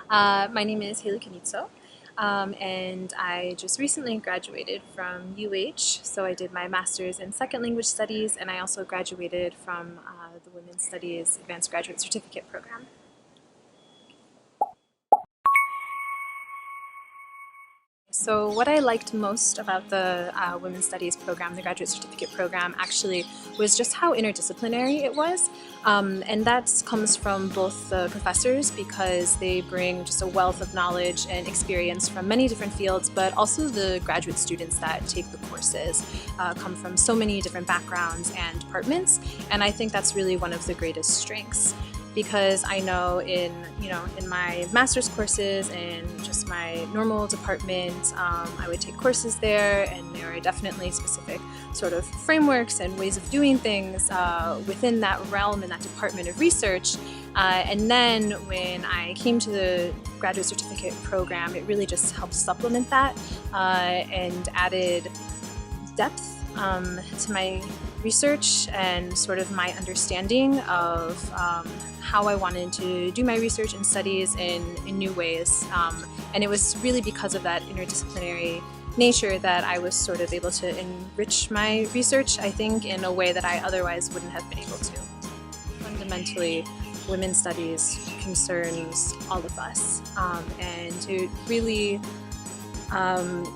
My name is Hayley Cannizzo, and I just recently graduated from UH. So I did my master's in second language studies, and I also graduated from the Women's Studies Advanced Graduate Certificate program. So what I liked most about the Women's Studies program, the graduate certificate program, actually was just how interdisciplinary it was. And that comes from both the professors because they bring just a wealth of knowledge and experience from many different fields, but also the graduate students that take the courses come from so many different backgrounds and departments. And I think that's really one of the greatest strengths, because I know in my master's courses and just my normal department, I would take courses there, and there are definitely specific sort of frameworks and ways of doing things within that realm and that department of research. And then when I came to the graduate certificate program, it really just helped supplement that and added depth to my research and sort of my understanding of how I wanted to do my research and studies in new ways. And it was really because of that interdisciplinary nature that I was sort of able to enrich my research, I think, in a way that I otherwise wouldn't have been able to. Fundamentally, women's studies concerns all of us, and it really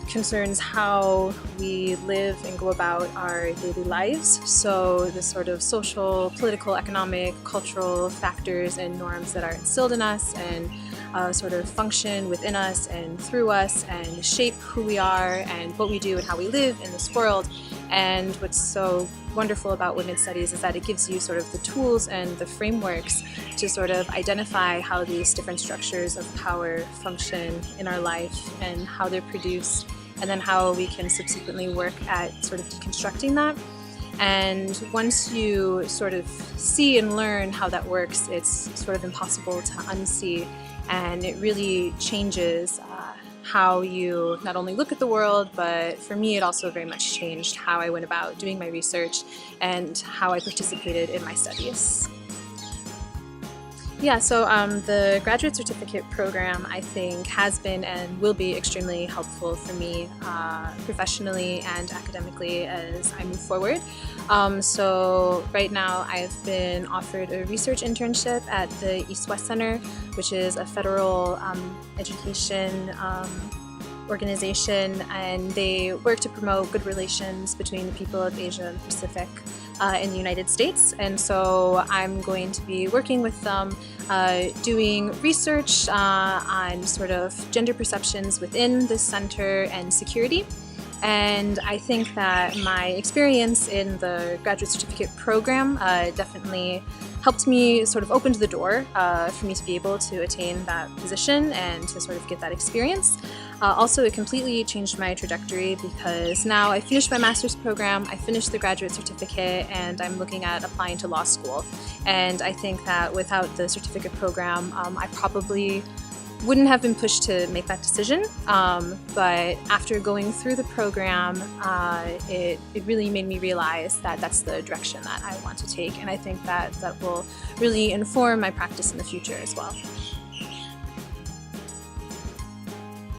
concerns how we live and go about our daily lives. So the sort of social, political, economic, cultural factors and norms that are instilled in us and sort of function within us and through us and shape who we are and what we do and how we live in this world. And what's so wonderful about women's studies is that it gives you sort of the tools and the frameworks to sort of identify how these different structures of power function in our life and how they're produced, and then how we can subsequently work at sort of deconstructing that. And once you sort of see and learn how that works, it's sort of impossible to unsee, and it really changes how you not only look at the world, but for me it also very much changed how I went about doing my research and how I participated in my studies. Yeah, so the graduate certificate program, I think, has been and will be extremely helpful for me professionally and academically as I move forward. So right now I've been offered a research internship at the East-West Center, which is a federal education organization, and they work to promote good relations between the people of Asia and the Pacific in the United States. And so I'm going to be working with them doing research on sort of gender perceptions within the center and security. And I think that my experience in the graduate certificate program definitely helped me sort of opened the door for me to be able to attain that position and to sort of get that experience. Also, it completely changed my trajectory because now I finished my master's program, I finished the graduate certificate, and I'm looking at applying to law school. And I think that without the certificate program, I probably wouldn't have been pushed to make that decision, but after going through the program, it really made me realize that that's the direction that I want to take, and I think that that will really inform my practice in the future as well.